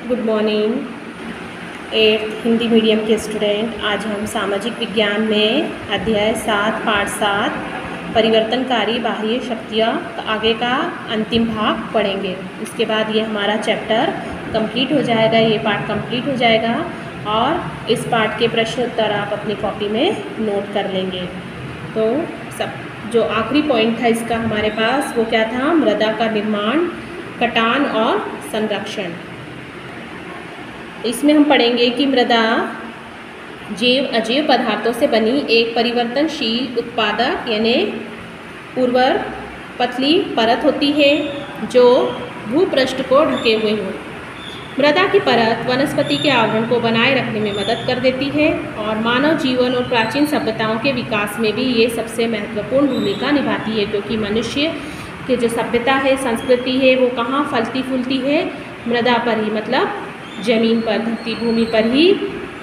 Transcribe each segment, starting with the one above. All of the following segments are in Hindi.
Good morning eighth Hindi medium के स्टूडेंट। आज हम सामाजिक विज्ञान में अध्याय 7 पाठ 7 परिवर्तनकारी बाह्य शक्तियाँ आगे का अंतिम भाग पढ़ेंगे। इसके बाद ये हमारा चैप्टर कंप्लीट हो जाएगा, ये पाठ कंप्लीट हो जाएगा और इस पाठ के प्रश्न उत्तर आप अपनी कॉपी में नोट कर लेंगे। तो सब जो आखिरी पॉइंट था इसका हमारे पास वो क्या था, मृदा का निर्माण, कटान और संरक्षण। इसमें हम पढ़ेंगे कि मृदा जैव अजैव पदार्थों से बनी एक परिवर्तनशील उत्पादक यानी उर्वर पतली परत होती है जो भूपृष्ठ को ढके हुए हो। मृदा की परत वनस्पति के आवरण को बनाए रखने में मदद कर देती है और मानव जीवन और प्राचीन सभ्यताओं के विकास में भी ये सबसे महत्वपूर्ण भूमिका निभाती है, क्योंकि मनुष्य की जो सभ्यता है, संस्कृति है, वो कहाँ फलती फूलती है, मृदा पर ही, मतलब जमीन पर, धरती भूमि पर ही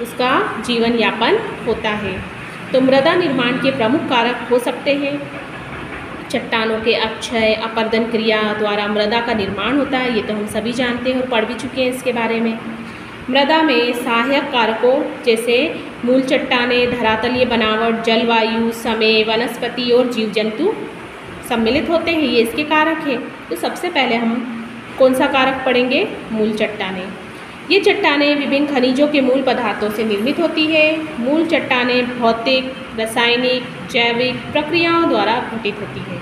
उसका जीवन यापन होता है। तो मृदा निर्माण के प्रमुख कारक हो सकते हैं चट्टानों के अपक्षय अपरदन क्रिया द्वारा मृदा का निर्माण होता है, ये तो हम सभी जानते हैं और पढ़ भी चुके हैं इसके बारे में। मृदा में सहायक कारकों जैसे मूल चट्टानें, धरातलीय बनावट, जलवायु, समय, वनस्पति और जीव जंतु सम्मिलित होते हैं, ये इसके कारक हैं। तो सबसे पहले हम कौन सा कारक पढ़ेंगे, मूल चट्टानें। ये चट्टानें विभिन्न खनिजों के मूल पदार्थों से निर्मित होती है। मूल चट्टानें भौतिक, रासायनिक, जैविक प्रक्रियाओं द्वारा गठित होती है।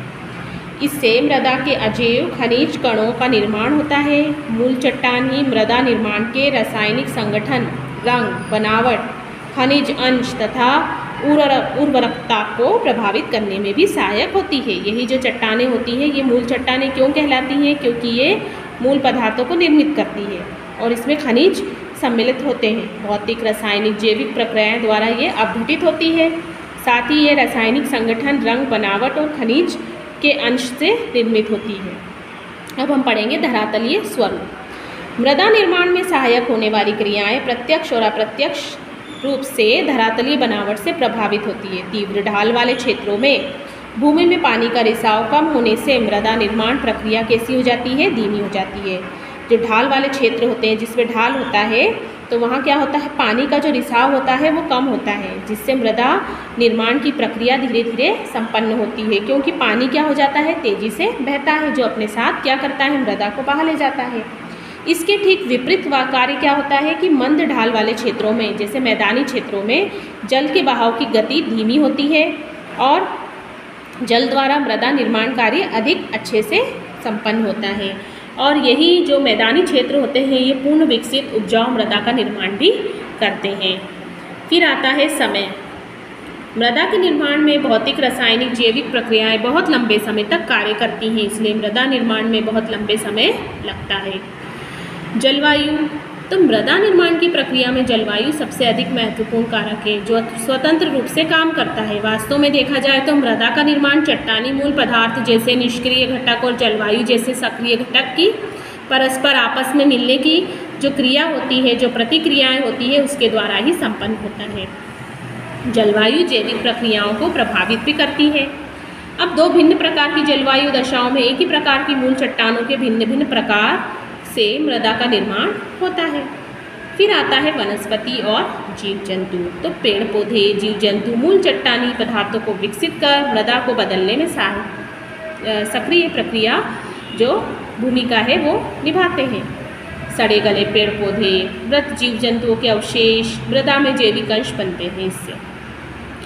इससे मृदा के अजैव खनिज कणों का निर्माण होता है। मूल चट्टान ही मृदा निर्माण के रासायनिक संगठन, रंग, बनावट, खनिज अंश तथा उर्वरकता को प्रभावित करने में भी सहायक होती है। यही जो चट्टानें होती हैं ये मूल चट्टानें क्यों कहलाती हैं, क्योंकि ये मूल पदार्थों को निर्मित करती है और इसमें खनिज सम्मिलित होते हैं। भौतिक, रासायनिक, जैविक प्रक्रियाओं द्वारा ये अपघटित होती है। साथ ही ये रासायनिक संगठन, रंग, बनावट और खनिज के अंश से निर्मित होती है। अब हम पढ़ेंगे धरातलीय स्वरूप। मृदा निर्माण में सहायक होने वाली क्रियाएं प्रत्यक्ष और अप्रत्यक्ष रूप से धरातलीय बनावट से प्रभावित होती है। तीव्र ढाल वाले क्षेत्रों में भूमि में पानी का रिसाव कम होने से मृदा निर्माण प्रक्रिया कैसी हो जाती है, धीमी हो जाती है। जो ढाल वाले क्षेत्र होते हैं, जिसमें ढाल होता है, तो वहाँ क्या होता है, पानी का जो रिसाव होता है वो कम होता है, जिससे मृदा निर्माण की प्रक्रिया धीरे धीरे संपन्न होती है, क्योंकि पानी क्या हो जाता है, तेज़ी से बहता है, जो अपने साथ क्या करता है, मृदा को बहा ले जाता है। इसके ठीक विपरीत कार्य क्या होता है कि मंद ढाल वाले क्षेत्रों में, जैसे मैदानी क्षेत्रों में, जल के बहाव की गति धीमी होती है और जल द्वारा मृदा निर्माण कार्य अधिक अच्छे से संपन्न होता है। और यही जो मैदानी क्षेत्र होते हैं ये पूर्ण विकसित उपजाऊ मृदा का निर्माण भी करते हैं। फिर आता है समय। मृदा के निर्माण में भौतिक, रासायनिक, जैविक प्रक्रियाएं बहुत लंबे समय तक कार्य करती हैं, इसलिए मृदा निर्माण में बहुत लंबे समय लगता है। जलवायु, तो मृदा निर्माण की प्रक्रिया में जलवायु सबसे अधिक महत्वपूर्ण कारक है जो स्वतंत्र रूप से काम करता है। वास्तव में देखा जाए तो मृदा का निर्माण चट्टानी मूल पदार्थ जैसे निष्क्रिय घटक और जलवायु जैसे सक्रिय घटक की परस्पर आपस में मिलने की जो क्रिया होती है, जो प्रतिक्रियाएं होती है, उसके द्वारा ही संपन्न होता है। जलवायु जैविक प्रक्रियाओं को प्रभावित भी करती है। अब दो भिन्न प्रकार की जलवायु दशाओं में एक ही प्रकार की मूल चट्टानों के भिन्न भिन्न प्रकार से मृदा का निर्माण होता है। फिर आता है वनस्पति और जीव जंतु। तो पेड़ पौधे, जीव जंतु मूल चट्टानी पदार्थों को विकसित कर मृदा को बदलने में सक्रिय प्रक्रिया जो भूमिका है वो निभाते हैं। सड़े गले पेड़ पौधे, मृत जीव जंतुओं के अवशेष मृदा में जैविक अंश बनते हैं। इससे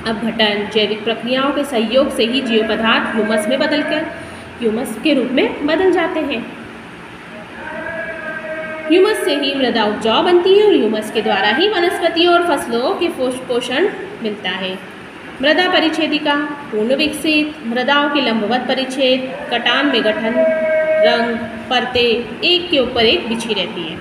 अपघटन जैविक प्रक्रियाओं के सहयोग से ही जीव पदार्थ ह्यूमस में बदलकर ह्यूमस के रूप में बदल जाते हैं। ह्यूमस से ही मृदा उपजाऊ बनती है और ह्यूमस के द्वारा ही वनस्पतियों और फसलों के पोषण मिलता है। मृदा परिच्छेदिका, पूर्ण विकसित मृदाओं के लंबवत परिच्छेद, कटान में गठन, रंग, परतें एक के ऊपर एक बिछी रहती है।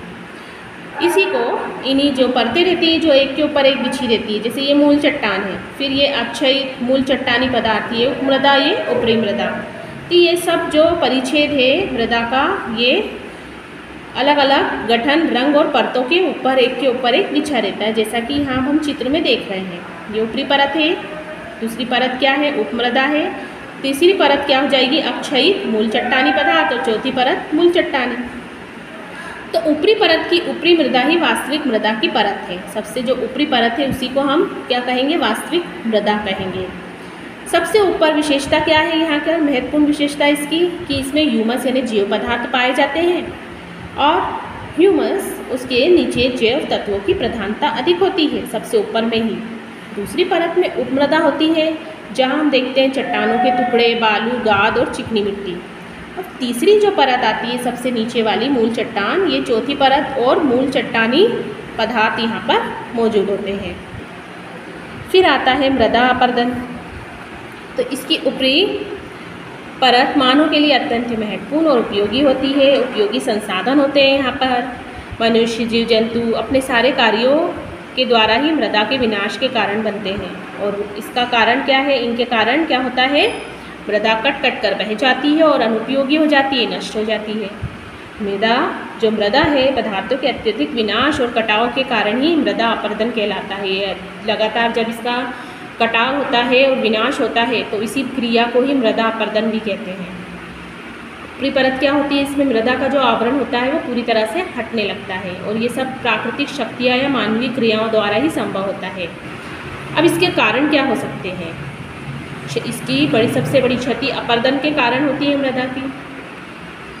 इसी को इन्हीं जो परतें रहती है जो एक के ऊपर एक बिछी रहती है, जैसे ये मूल चट्टान है, फिर ये अपक्षयित मूल चट्टानी पदार्थ, ये उपमृदा, ये ऊपरी मृदा। तो ये सब जो परिच्छेद है मृदा का, ये अलग अलग गठन, रंग और परतों के ऊपर एक के ऊपर एक बिछा रहता है, जैसा कि यहाँ हम चित्र में देख रहे हैं। ये ऊपरी परत है, दूसरी परत क्या है, उपमृदा है, तीसरी परत क्या हो जाएगी, अपक्षयित मूल चट्टानी पदार्थ और चौथी परत मूल चट्टानी। तो ऊपरी परत की ऊपरी मृदा ही वास्तविक मृदा की परत है। सबसे जो ऊपरी परत है उसी को हम क्या कहेंगे, वास्तविक मृदा कहेंगे। सबसे ऊपर विशेषता क्या है, यहाँ का महत्वपूर्ण विशेषता इसकी कि इसमें ह्यूमस यानी जैव पदार्थ पाए जाते हैं और ह्यूमस उसके नीचे जैव तत्वों की प्रधानता अधिक होती है सबसे ऊपर में ही। दूसरी परत में उपमृदा होती है जहाँ हम देखते हैं चट्टानों के टुकड़े, बालू, गाद और चिकनी मिट्टी। और तीसरी जो परत आती है सबसे नीचे वाली मूल चट्टान, ये चौथी परत और मूल चट्टानी पदार्थ यहाँ पर मौजूद होते हैं। फिर आता है मृदा अपर्दन। तो इसकी ऊपरी परत मानव के लिए अत्यंत महत्वपूर्ण और उपयोगी होती है। उपयोगी संसाधन होते हैं यहाँ पर। मनुष्य, जीव जंतु अपने सारे कार्यों के द्वारा ही मृदा के विनाश के कारण बनते हैं। और इसका कारण क्या है, इनके कारण क्या होता है, मृदा कट कट कर बह जाती है और अनुपयोगी हो जाती है, नष्ट हो जाती है। मृदा है पदार्थों के अत्यधिक विनाश और कटाव के कारण ही मृदा अपर्दन कहलाता है। लगातार जब इसका कटाव होता है और विनाश होता है तो इसी क्रिया को ही मृदा अपर्दन भी कहते हैं। ऊपरी परत क्या होती है, इसमें मृदा का जो आवरण होता है वो पूरी तरह से हटने लगता है और ये सब प्राकृतिक शक्तियाँ या मानवीय क्रियाओं द्वारा ही संभव होता है। अब इसके कारण क्या हो सकते हैं, इसकी सबसे बड़ी क्षति अपर्दन के कारण होती है मृदा की।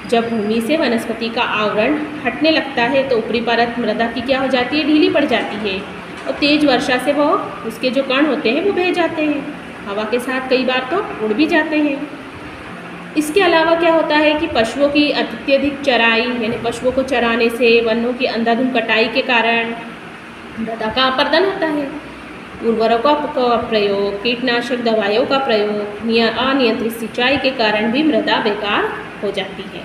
जब भूमि से वनस्पति का आवरण हटने लगता है तो ऊपरी परत मृदा की क्या हो जाती है, ढीली पड़ जाती है और तेज वर्षा से वो उसके जो कण होते हैं वो बह जाते हैं, हवा के साथ कई बार तो उड़ भी जाते हैं। इसके अलावा क्या होता है कि पशुओं की अत्यधिक चराई यानी पशुओं को चराने से, वनों की अंधाधुंध कटाई के कारण मृदा का अपर्दन होता है। उर्वरकों का प्रयोग, कीटनाशक दवाइयों का प्रयोग, अनियंत्रित सिंचाई के कारण भी मृदा बेकार हो जाती है।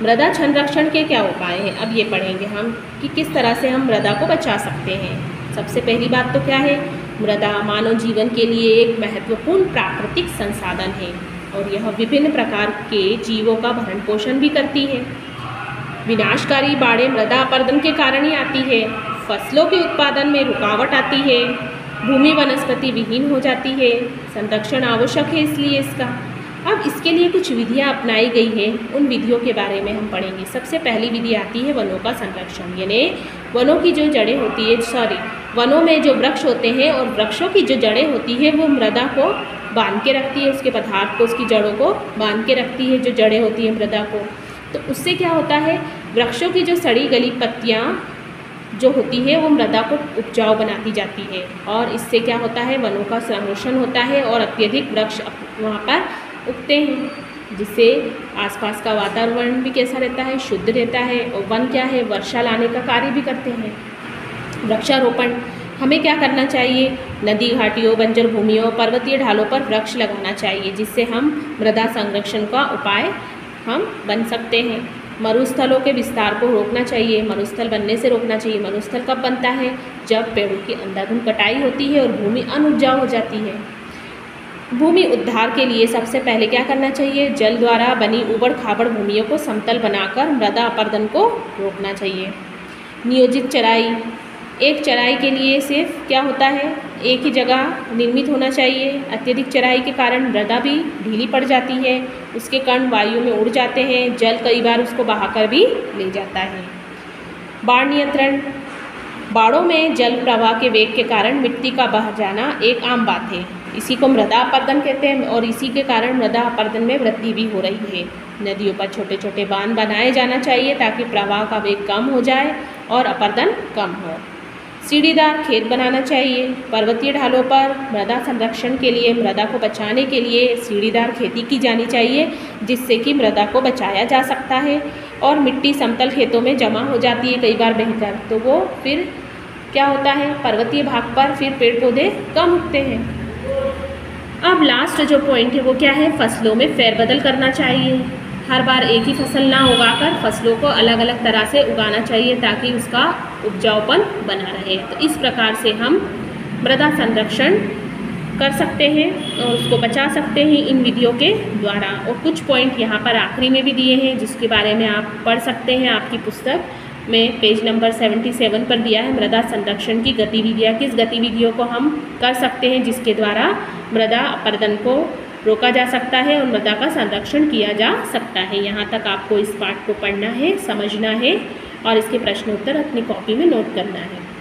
मृदा संरक्षण के क्या उपाय हैं, अब ये पढ़ेंगे हम कि किस तरह से हम मृदा को बचा सकते हैं। सबसे पहली बात तो क्या है, मृदा मानव जीवन के लिए एक महत्वपूर्ण प्राकृतिक संसाधन है और यह विभिन्न प्रकार के जीवों का भरण पोषण भी करती है। विनाशकारी बाढ़ें मृदा अपर्दन के कारण ही आती है। फसलों के उत्पादन में रुकावट आती है। भूमि वनस्पति विहीन हो जाती है। संरक्षण आवश्यक है इसलिए इसका। अब इसके लिए कुछ विधियां अपनाई गई हैं, उन विधियों के बारे में हम पढ़ेंगे। सबसे पहली विधि आती है वनों का संरक्षण, यानी वनों की जो जड़ें होती है, वनों में जो वृक्ष होते हैं और वृक्षों की जो जड़ें होती है वो मृदा को बांध के रखती है, उसके पदार्थ को, उसकी जड़ों को बांध के रखती है, जो जड़ें होती हैं मृदा को। तो उससे क्या होता है, वृक्षों की जो सड़ी गली पत्तियाँ जो होती है वो मृदा को उपजाऊ बनाती जाती है और इससे क्या होता है, वनों का संरक्षण होता है और अत्यधिक वृक्ष वहाँ पर उगते हैं, जिससे आसपास का वातावरण भी कैसा रहता है, शुद्ध रहता है। और वन क्या है, वर्षा लाने का कार्य भी करते हैं। वृक्षारोपण हमें क्या करना चाहिए, नदी घाटियों, बंजर भूमियों, पर्वतीय ढालों पर वृक्ष लगाना चाहिए, जिससे हम मृदा संरक्षण का उपाय हम बन सकते हैं। मरुस्थलों के विस्तार को रोकना चाहिए, मरुस्थल बनने से रोकना चाहिए। मरुस्थल कब बनता है, जब पेड़ों की अंधाधुंध कटाई होती है और भूमि अनउपजाऊ हो जाती है। भूमि उद्धार के लिए सबसे पहले क्या करना चाहिए, जल द्वारा बनी उबड़ खाबड़ भूमियों को समतल बनाकर मृदा अपर्दन को रोकना चाहिए। नियोजित चराई, एक चराई के लिए सिर्फ क्या होता है, एक ही जगह निर्मित होना चाहिए। अत्यधिक चराई के कारण मृदा भी ढीली पड़ जाती है, उसके कण वायु में उड़ जाते हैं, जल कई बार उसको बहाकर भी ले जाता है। बाढ़ नियंत्रण, बाढ़ों में जल प्रवाह के वेग के कारण मिट्टी का बह जाना एक आम बात है, इसी को मृदा अपर्दन कहते हैं और इसी के कारण मृदा अपर्दन में वृद्धि भी हो रही है। नदियों पर छोटे छोटे बांध बनाए जाना चाहिए ताकि प्रवाह का वेग कम हो जाए और अपर्दन कम हो। सीढ़ीदार खेत बनाना चाहिए। पर्वतीय ढालों पर मृदा संरक्षण के लिए, मृदा को बचाने के लिए सीढ़ीदार खेती की जानी चाहिए, जिससे कि मृदा को बचाया जा सकता है। और मिट्टी समतल खेतों में जमा हो जाती है कई बार बहकर, तो वो फिर क्या होता है, पर्वतीय भाग पर फिर पेड़ पौधे कम उगते हैं। अब लास्ट जो पॉइंट है वो क्या है, फसलों में फेरबदल करना चाहिए। हर बार एक ही फसल ना उगाकर फसलों को अलग अलग तरह से उगाना चाहिए ताकि उसका उपजाऊपन बना रहे। तो इस प्रकार से हम मृदा संरक्षण कर सकते हैं और उसको बचा सकते हैं इन विधियों के द्वारा। और कुछ पॉइंट यहाँ पर आखिरी में भी दिए हैं जिसके बारे में आप पढ़ सकते हैं। आपकी पुस्तक में पेज नंबर 77 पर दिया है मृदा संरक्षण की गतिविधियाँ, किस गतिविधियों को हम कर सकते हैं जिसके द्वारा मृदा अपर्दन को रोका जा सकता है और मृदा का संरक्षण किया जा सकता है। यहाँ तक आपको इस पाठ को पढ़ना है, समझना है और इसके प्रश्न उत्तर अपनी कॉपी में नोट करना है।